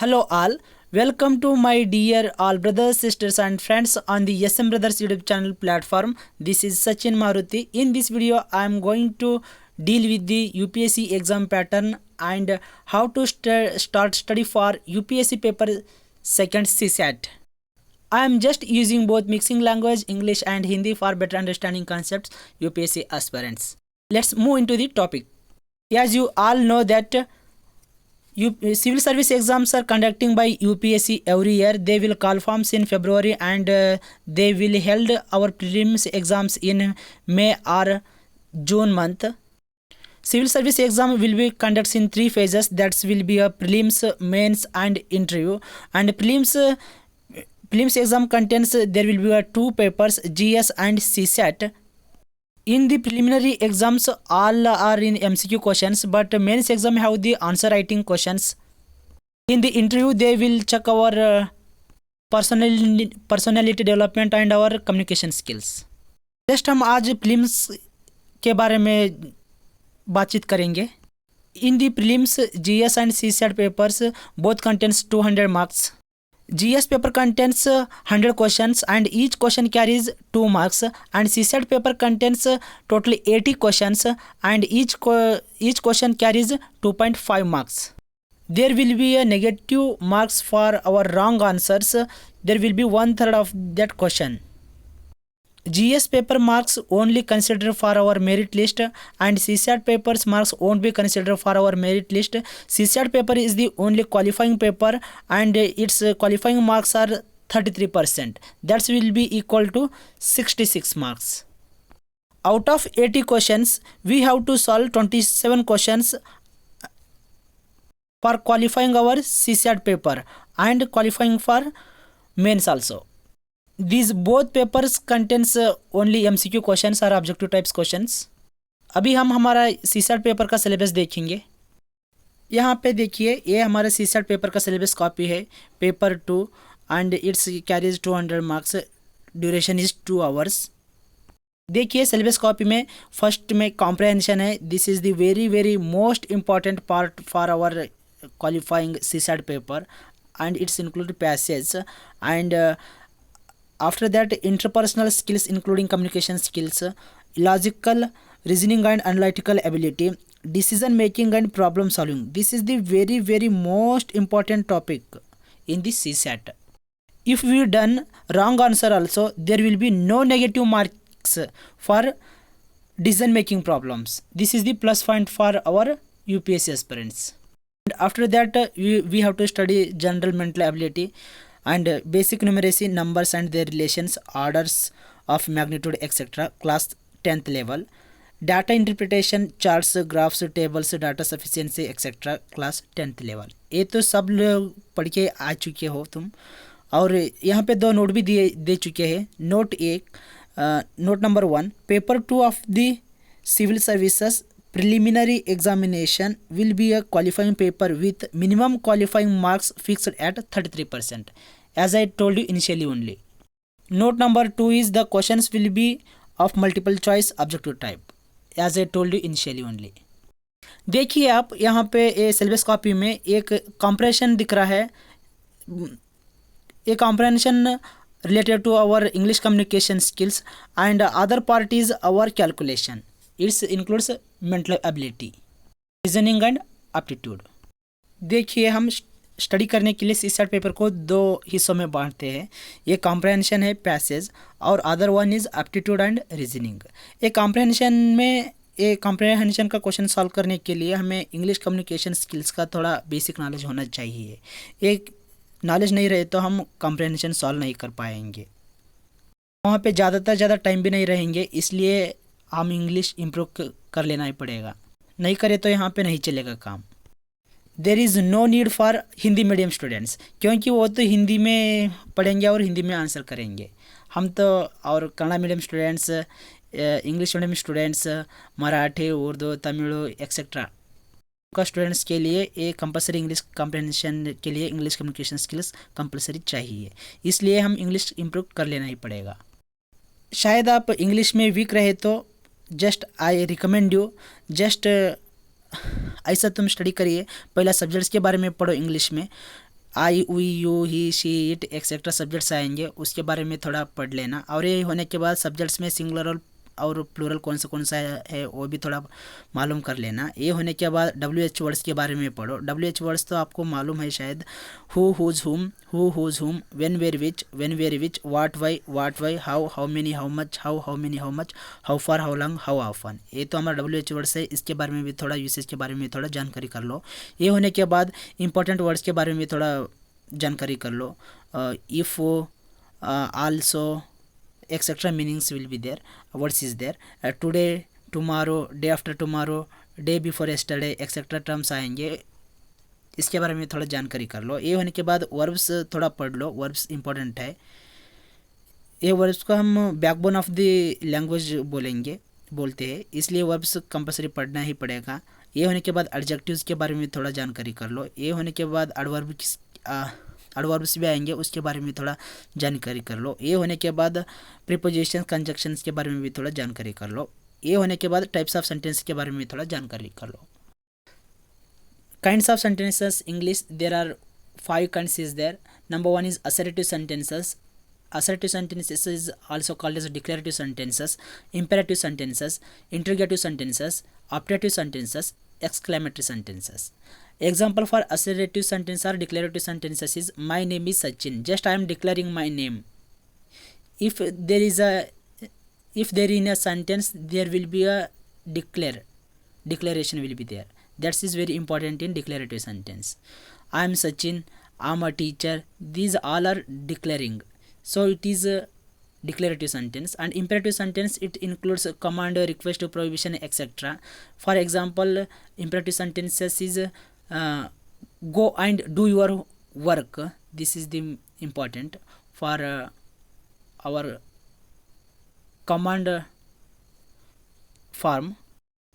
Hello all, welcome to my dear all brothers, sisters and friends on the SM Brothers YouTube channel platform. This is Sachin Maruti. In this video, I am going to deal with the UPSC exam pattern and how to start study for UPSC paper second CSAT. I am just using both mixing language English and Hindi for better understanding concepts UPSC aspirants. Let's move into the topic. As you all know that civil service exams are conducting by UPSC every year. They will call forms in February and they will held our prelims exams in May or June month. Civil service exam will be conducted in three phases. That will be a prelims, mains and interview. And prelims exam contains there will be two papers, GS and CSAT. In the preliminary exams, all are in MCQ questions, but mains exam have the answer writing questions. In the interview, they will check our personality development and our communication skills. Just हम आज prelims के बारे में बातचीत करेंगे. In the prelims, GS and CSAT papers both contains 200 marks. GS paper contains 100 questions and each question carries 2 marks, and CSAT paper contains totally 80 questions and each question carries 2.5 marks. There will be a negative marks for our wrong answers. There will be 1/3 of that question. GS paper marks only considered for our merit list and CSAT papers marks won't be considered for our merit list. CSAT paper is the only qualifying paper and its qualifying marks are 33%. That will be equal to 66 marks. Out of 80 questions, we have to solve 27 questions for qualifying our CSAT paper and qualifying for mains also. These both papers contains only MCQ questions or objective types questions. अभी हम हमारा CSAT paper का syllabus देखेंगे. यहाँ पे देखिए, ये हमारा CSAT पेपर का सिलेबस कॉपी है, paper 2 and it's carries 200 marks. Duration is 2 hours. देखिए सिलेबस कॉपी में फर्स्ट में कॉम्प्रहेंशन है. This is the very most important part for our qualifying CSAT paper and it's included passage and after that interpersonal skills including communication skills, logical reasoning and analytical ability, decision making and problem solving. This is the very most important topic in this CSAT. If we done wrong answer also, there will be no negative marks for decision making problems. This is the plus point for our UPSC aspirants. And after that we have to study general mental ability and basic numeracy, numbers and their relations, orders of magnitude etc. class 10th level. Data interpretation, charts, graphs, tables, data sufficiency etc. class 10th level. ये तो सब लोग पढ़ के आ चुके हो तुम. और यहाँ पे 2 नोट भी दे चुके हैं. Note 1, note number 1, paper 2 of the civil services preliminary examination will be a qualifying paper with minimum qualifying marks fixed at 33%, as I told you initially only. Note number 2 is the questions will be of multiple choice objective type, as I told you initially only. देखिए आप यहाँ पे ये syllabus copy में एक comprehension दिख रहा है. ये comprehension related to our English communication skills and other part is our calculation. It includes mental ability, reasoning and aptitude. देखिए हम स्टडी करने के लिए CSAT पेपर को 2 हिस्सों में बांटते हैं. ये कॉम्प्रहेंशन है पैसेज और other one is aptitude and reasoning. ये कॉम्प्रहेंशन का क्वेश्चन सॉल्व करने के लिए हमें इंग्लिश कम्युनिकेशन स्किल्स का थोड़ा बेसिक नॉलेज होना चाहिए. एक नॉलेज नहीं रहे तो हम कॉम्प्रहेंशन सॉल्व नहीं कर पाएंगे. वहाँ पे ज़्यादा टाइम भी नहीं रहेंगे, इसलिए हम इंग्लिश इम्प्रूव कर लेना ही पड़ेगा. नहीं करे तो यहाँ पे नहीं चलेगा काम. There is no need for Hindi medium students, क्योंकि वो तो हिंदी में पढ़ेंगे और हिंदी में आंसर करेंगे. हम तो और Kannada medium students, English medium students, Marathi, Urdu, Tamil etcetera का स्टूडेंट्स के लिए ये कंपलसरी इंग्लिश कॉम्प्रहेंशन के लिए इंग्लिश कम्युनिकेशन स्किल्स कंपलसरी चाहिए. इसलिए हम इंग्लिश इम्प्रूव कर लेना ही पड़ेगा. शायद आप इंग्लिश में वीक रहे तो just I recommend you just ऐसा तुम स्टडी करिए. पहला सब्जेक्ट्स के बारे में पढ़ो इंग्लिश में, I we you he she it etcetera subjects आएंगे, उसके बारे में थोड़ा पढ़ लेना। और ये होने के बाद सब्जेक्ट्स में सिंगुलर और प्लूरल कौन सा है वो भी थोड़ा मालूम कर लेना। ये होने के बाद WH वर्ड्स के बारे में पढ़ो। WH वर्ड्स तो आपको मालूम है शायद, who whose whom, when where which, what why, how many how much, how far how long how often. ये तो हमारा WH वर्ड्स है, इसके बारे में भी थोड़ा यूसेज के बारे में थोड़ा जानकारी कर लो। ये होने के बाद इंपॉर्टेंट वर्ड्स के बारे में थोड़ा जानकारी कर लो। If, also, etcetera meanings will be there, words is there. Today, tomorrow, day after tomorrow, day before yesterday etcetera terms आएंगे, इसके बारे में थोड़ा जानकारी कर लो। ये होने के बाद वर्ब्स थोड़ा पढ़ लो, वर्ब्स इंपॉर्टेंट है। ये वर्ब्स को हम बैकबोन ऑफ द लैंग्वेज बोलते हैं, इसलिए वर्ब्स कंपलसरी पढ़ना ही पड़ेगा। ये होने के बाद एडजेक्टिव्स के बारे में थोड़ा जानकारी कर लो। ये होने के बाद एडवर्ब्स भी आएंगे, उसके बारे में थोड़ा जानकारी कर लो। ये होने के बाद प्रीपोजिशंस कंजक्शंस के बारे में भी थोड़ा जानकारी कर लो। ये होने के बाद टाइप्स ऑफ सेंटेंस के बारे में थोड़ा जानकारी कर लो। Kinds of sentences English, there are 5 kinds is there. Number 1 is assertive sentences. Assertive sentences is also called as declarative sentences, imperative sentences, interrogative sentences, optative sentences, exclamatory sentences. Example for assertive sentence or declarative sentences is my name is Sachin. Just I am declaring my name. If there in a sentence there will be a declaration will be there. That is very important in declarative sentence. I am Sachin, I am a teacher. These all are declaring. So it is a declarative sentence. And imperative sentence, it includes a command, request, prohibition, etc. For example, imperative sentences is go and do your work. This is the important for our command form.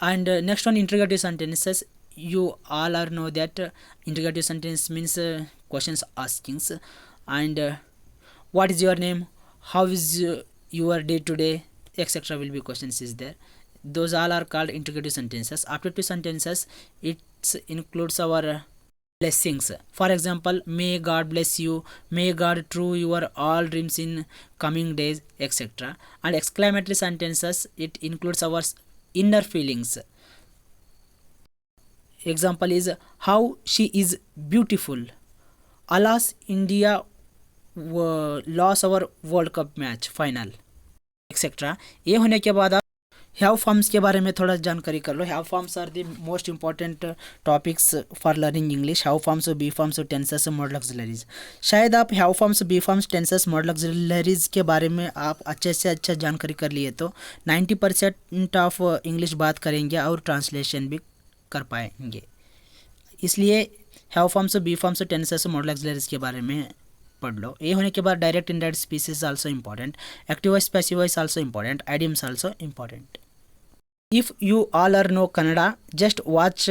And next one, interrogative sentences. You all are know that interrogative sentence means questions askings. And what is your name, how is your day today, etc. will be questions is there. Those all are called interrogative sentences. Optative sentences, it includes our blessings. For example, may God bless you, may God true your all dreams in coming days, etc. And exclamatory sentences, it includes our inner feelings. Example is how she is beautiful, alas India lost our world cup match final, etcetera. ये होने के बाद आप have forms के बारे में थोड़ा जानकारी कर लो. Have forms are the most important topics for learning English. Have forms, be forms, tenses, modal auxiliaries. शायद आप have forms, be forms, tenses, modal auxiliaries के बारे में आप अच्छे से अच्छा जानकारी कर लिए तो 90% ऑफ इंग्लिश बात करेंगे और ट्रांसलेशन भी कर पाएंगे. इसलिए have forms, be forms, tenses, modal auxiliaries के बारे में पढ़ लो. ये होने के बाद direct indirect speeches also important, active voice, passive voice also important, idioms also important. If you all are know Kannada, just watch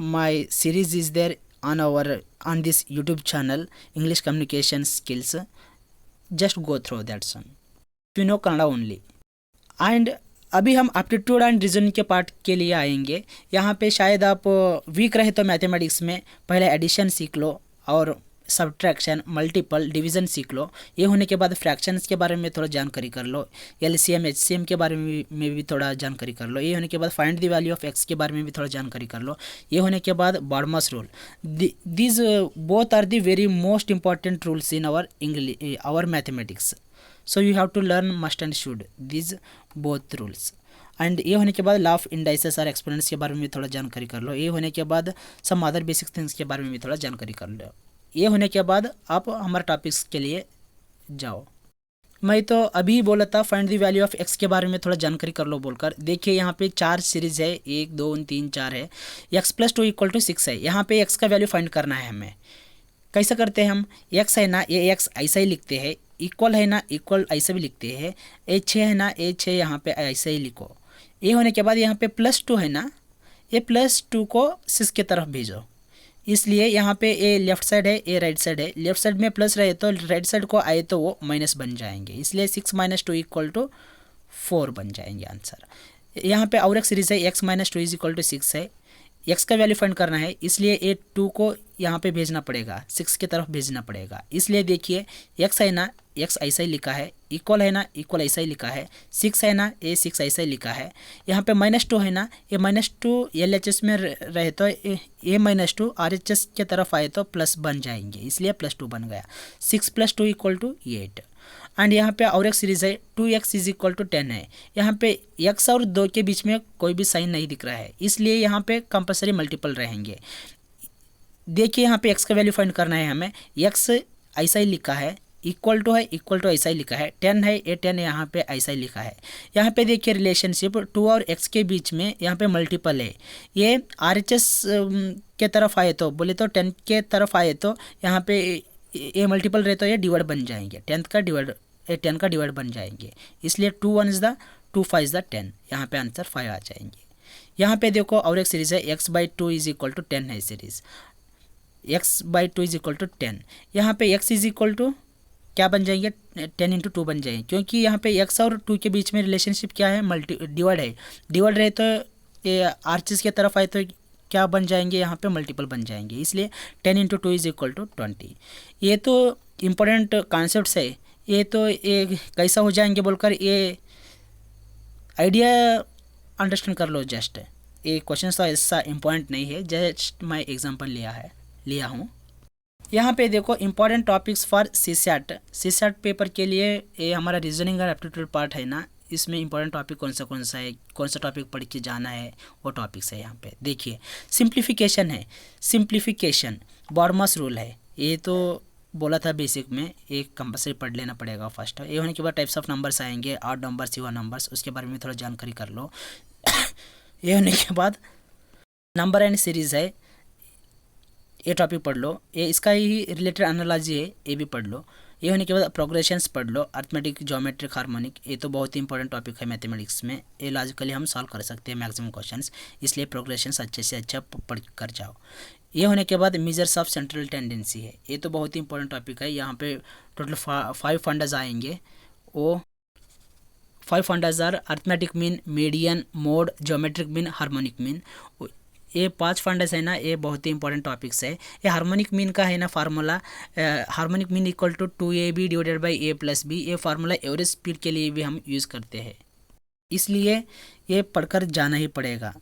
my series is there on this YouTube channel, English Communication Skills. Just go through that one if you know Kannada only. And अभी हम aptitude and reasoning के part के लिए आएंगे. यहाँ पे शायद आप वीक रहे तो मैथमेटिक्स में पहले एडिशन सीख लो और सब्ट्रैक्शन, मल्टीपल, डिवीज़न सीख लो. ये होने के बाद फ्रैक्शंस के बारे में थोड़ा जानकारी कर लो. LCM, HCM के बारे में भी थोड़ा जानकारी कर लो. ये होने के बाद find the value of x के बारे में भी थोड़ा जानकारी कर लो. ये होने के बाद BODMAS rule. These both are the very most important rules in our mathematics. So you have to learn must and should these both rules. And ये होने के बाद लॉ ऑफ इंडाइसेस और एक्सपोनेंट्स के बारे में थोड़ा जानकारी कर लो. ये होने के बाद सम अदर बेसिक थिंग्स के बारे में भी थोड़ा जानकारी कर लो. ये होने के बाद आप हमारे टॉपिक्स के लिए जाओ. मैं तो अभी बोला था find the value of x के बारे में थोड़ा जानकारी कर लो बोलकर. देखिए यहाँ पे 4 सीरीज है, 1 2 3 4 है. x + 2 = 6 है. यहाँ पे x का वैल्यू फाइंड करना है हमें. कैसे करते हैं हम? x है ना, ये x ऐसा ही लिखते हैं. इक्वल है ना, इक्वल ऐसा भी लिखते हैं. h है ना, h है यहाँ पे ऐसा ही लिखो. ये होने के बाद यहाँ पे +2 है ना, ये +2 को 6 की तरफ भेजो. इसलिए यहाँ पे ए लेफ्ट साइड है, ए राइट साइड है. लेफ्ट साइड में प्लस रहे तो राइट साइड को आए तो वो माइनस बन जाएंगे. इसलिए 6 - 2 = 4 बन जाएंगे आंसर. यहाँ पे और एक सीरीज है x - 2 = 6 है. x का वैल्यू फाइंड करना है, इसलिए ए 2 को यहाँ पे भेजना पड़ेगा, 6 की तरफ भेजना पड़ेगा। इसलिए देखिए x है ना, x ऐसा ही लिखा है, इक्वल है ना, इक्वल ऐसा ही लिखा है, 6 है ना, ए 6 ऐसा ही लिखा है। यहाँ पे -2 है ना, ये -2 LHS में रहे तो ए -2 RHS के तरफ आए तो प्लस बन जाएंगे, इसलिए +2 बन गया। 6 + 2 = 8। एंड यहाँ पे और एक सीरीज है 2x = 10 है। यहाँ पे x और 2 के बीच में कोई भी साइन नहीं दिख रहा है, इसलिए यहाँ पे कंपलसरी मल्टीपल रहेंगे। देखिए यहाँ पे x का वैल्यू फाइंड करना है हमें, x ऐसा ही लिखा है, इक्वल टू है, इक्वल टू ऐसा ही लिखा है, 10 है, ये 10 यहाँ पे ऐसा ही लिखा है। यहाँ पे देखिए रिलेशनशिप 2 और x के बीच में यहाँ पे मल्टीपल है। ये RHS के तरफ आए तो बोले तो 10 के तरफ आए तो यहाँ पे ये मल्टीपल रहे तो ये डिवाइड बन जाएंगे, 10 का डिवाइड बन जाएंगे, इसलिए 2 1 = 2 5 = 10, यहाँ पे आंसर 5 आ जाएंगे। यहाँ पे देखो और एक सीरीज है x/2 = 10 है सीरीज, x/2 = 10। यहाँ पे x क्या बन जाएंगे, 10 × 2 बन जाएंगे, क्योंकि यहाँ पे x और 2 के बीच में रिलेशनशिप क्या है, डिवाइड है। डिवाइड रहे तो ये RHS की तरफ आए तो क्या बन जाएंगे, यहाँ पे मल्टीपल बन जाएंगे, इसलिए 10 × 2 = 20। ये तो इम्पोर्टेंट कॉन्सेप्ट्स है, ये तो ये कैसा हो जाएंगे बोलकर ये आइडिया अंडरस्टैंड कर लो। जस्ट ये क्वेश्चन तो ऐसा इम्पोर्टेंट नहीं है, जस्ट मैं एग्जांपल लिया हूँ। यहाँ पे देखो important topics for CSAT paper के लिए ये हमारा रीजनिंग और एप्टीट्यूड पार्ट है ना, इसमें इंपॉर्टेंट टॉपिक कौन सा है, कौन सा टॉपिक पढ़ के जाना है, वो टॉपिक्स है। यहाँ पे देखिए सिंप्लीफिकेशन है, सिंप्लीफिकेशन बॉर्मस रूल है, ये तो बोला था बेसिक में, एक कंपलसरी पढ़ लेना पड़ेगा फर्स्ट। ये होने के बाद टाइप्स ऑफ नंबर्स आएंगे, ऑड नंबर्स, इवन नंबर्स, उसके बारे में थोड़ा जानकारी कर लो। ये होने के बाद नंबर एंड सीरीज है, ये टॉपिक पढ़ लो, ये इसका ही रिलेटेड एनालॉजी है, ये भी पढ़ लो। ये होने के बाद प्रोग्रेशंस पढ़ लो, अर्थमेटिक, ज्योमेट्रिक, हार्मोनिक, ये तो बहुत ही इंपॉर्टेंट टॉपिक है मैथमेटिक्स में, ये लॉजिकली हम सॉल्व कर सकते हैं मैक्सिमम क्वेश्चंस, इसलिए प्रोग्रेशंस अच्छे से अच्छा पढ़ कर जाओ। ये होने के बाद मेजर्स ऑफ सेंट्रल टेंडेंसी है, ये तो बहुत ही इंपॉर्टेंट टॉपिक है। यहाँ पे टोटल 5 फंडाज आएंगे, वो 5 fundas are arithmetic mean, median, mode, geometric mean, harmonic mean. ये 5 फंडास है ना, ये बहुत ही इंपॉर्टेंट टॉपिक्स है। ये हार्मोनिक मीन का है ना formula, harmonic mean = 2ab / a + b, ये फार्मूला एवरेज स्पीड के लिए भी हम यूज़ करते हैं, इसलिए ये पढ़कर जाना ही पड़ेगा।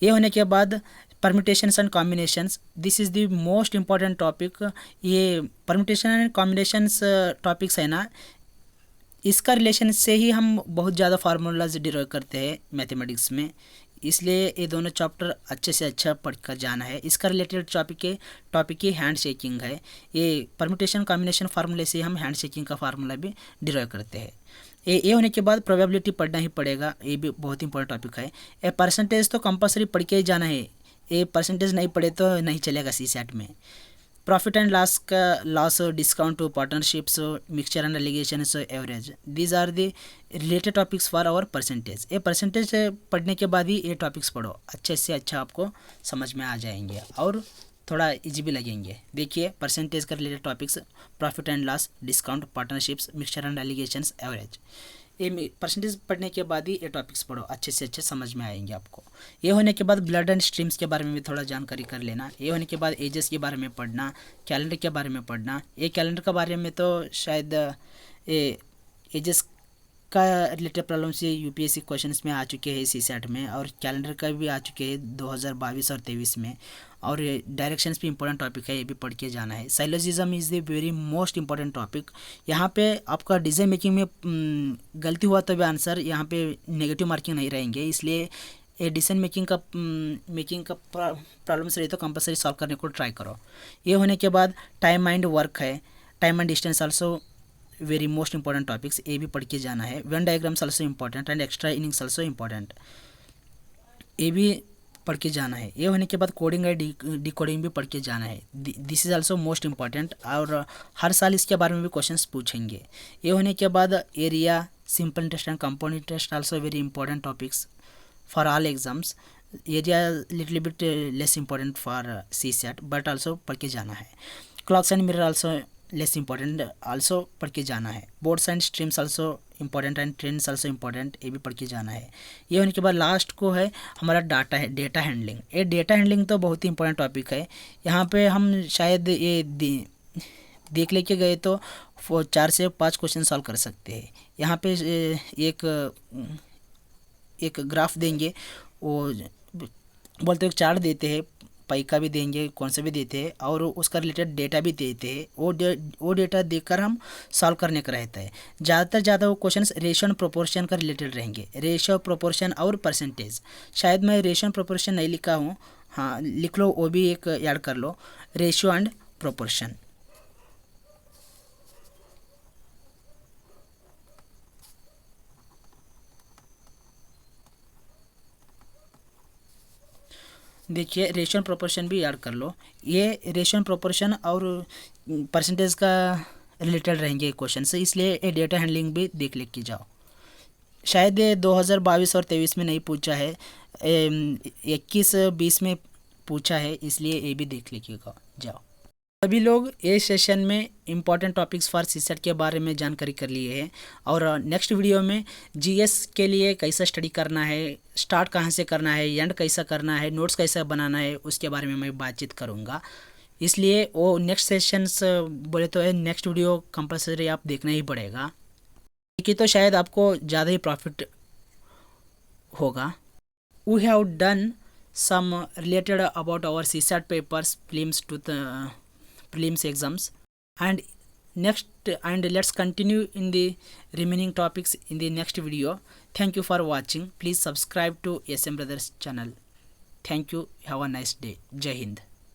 ये होने के बाद permutations and combinations, this is the most important topic. ये परम्यूटेशन एंड कॉम्बिनेशंस टॉपिक्स है ना, इसका रिलेशन से ही हम बहुत ज़्यादा फार्मूलाज डिराइव करते हैं मैथमेटिक्स में, इसलिए ये दोनों चैप्टर अच्छे से अच्छा पढ़कर जाना है। इसका रिलेटेड टॉपिक ही हैंड शेकिंग है। ये परम्यूटेशन कॉम्बिनेशन फार्मूले से हम हैंड शेकिंग का फार्मूला भी डिराइव करते हैं। ये होने के बाद प्रोबेबिलिटी पढ़ना ही पड़ेगा, ये भी बहुत इंपॉर्टेंट टॉपिक है। ये परसेंटेज तो कंपलसरी पढ़ के ही जाना है, ये परसेंटेज नहीं पढ़े तो नहीं चलेगा CSAT में। प्रॉफिट एंड लॉस का loss, discount, partnerships, mixture and alligations, average, these are the related topics for our percentage. ये परसेंटेज पढ़ने के बाद ही ये टॉपिक्स पढ़ो, अच्छे से अच्छा आपको समझ में आ जाएंगे और थोड़ा इजी भी लगेंगे। देखिए परसेंटेज का related topics, profit and loss, discount, partnerships, mixture and alligations, average. ये परसेंटेज पढ़ने के बाद ही ये टॉपिक्स पढ़ो, अच्छे से अच्छे समझ में आएंगे आपको। ये होने के बाद ब्लड एंड स्ट्रीम्स के बारे में भी थोड़ा जानकारी कर लेना। ये होने के बाद एजेस के बारे में पढ़ना, कैलेंडर के बारे में पढ़ना। ये कैलेंडर के बारे में तो शायद ये एजेस का रिलेटेड प्रॉब्लम से UPSC क्वेश्चंस में आ चुके हैं CSAT में, और कैलेंडर का भी आ चुके हैं 2022 और 23 में। और डायरेक्शंस भी इंपॉर्टेंट टॉपिक है, ये भी पढ़ के जाना है। Syllogism is the very most important topic. यहाँ पे आपका डिसीजन मेकिंग में गलती हुआ तो भी आंसर यहाँ पे नेगेटिव मार्किंग नहीं रहेंगे, इसलिए ये डिसीजन मेकिंग का प्रॉब्लम्स रहे तो कंपलसरी सॉल्व करने को ट्राई करो। ये होने के बाद टाइम एंड वर्क है, time and distance also very most important topics, ये भी पढ़ के जाना है। Venn diagrams also important and extra innings also important, ये भी पढ़ के जाना है। ये होने के बाद कोडिंग और डिकोडिंग भी पढ़ के जाना है, this is also most important, और हर साल इसके बारे में भी क्वेश्चंस पूछेंगे। ये होने के बाद area, simple interest and compound interest also very important topics for all exams. Area little bit less important for CSAT, but also पढ़ के जाना है। Clocks and mirror also less important, also पढ़ के जाना है। Boards and streams also important and trends also important, ये भी पढ़ के जाना है। ये होने के बाद लास्ट को है हमारा डाटा है, डेटा हैंडलिंग। ये डेटा हैंडलिंग तो बहुत ही इंपॉर्टेंट टॉपिक है। यहाँ पे हम शायद ये देख लेके गए तो 4 से 5 क्वेश्चन सॉल्व कर सकते हैं। यहाँ पे एक ग्राफ देंगे, वो बोलते हैं चार्ट देते हैं, पाई का भी देंगे, कौन सा भी देते हैं, और उसका रिलेटेड डेटा भी देते हैं। वो डेटा देखकर हम सॉल्व करने का रहता है। ज़्यादा वो क्वेश्चंस रेशियो एंड प्रोपोर्शन का रिलेटेड रहेंगे, रेशियो, प्रोपोर्शन और परसेंटेज। शायद मैं रेशियो एंड प्रोपोर्शन नहीं लिखा हूँ, हाँ लिख लो, वो भी एक याद कर लो, रेशियो एंड प्रोपोर्शन। देखिए रेशियो एंड प्रोपोर्शन भी याद कर लो। ये रेशियो एंड प्रोपोर्शन और परसेंटेज का रिलेटेड रहेंगे क्वेश्चन से, इसलिए ये डेटा हैंडलिंग भी देख लिख के जाओ। शायद ये 2022 और 23 में नहीं पूछा है, 21-20 में पूछा है, इसलिए ये भी देख लिखिएगा जाओ। सभी लोग ये सेशन में इम्पॉर्टेंट टॉपिक्स फॉर सीसेट के बारे में जानकारी कर लिए हैं, और नेक्स्ट वीडियो में जीएस के लिए कैसा स्टडी करना है, स्टार्ट कहाँ से करना है, एंड कैसा करना है, नोट्स कैसा बनाना है, उसके बारे में मैं बातचीत करूँगा। इसलिए वो नेक्स्ट सेशंस बोले तो नेक्स्ट वीडियो कंपलसरी आप देखना ही पड़ेगा, कि तो शायद आपको ज़्यादा ही प्रॉफिट होगा। We have done some related about our CSAT papers, prelims exams, and let's continue in the remaining topics in the next video. Thank you for watching. Please subscribe to SM Brothers channel. Thank you. Have a nice day. Jai Hind.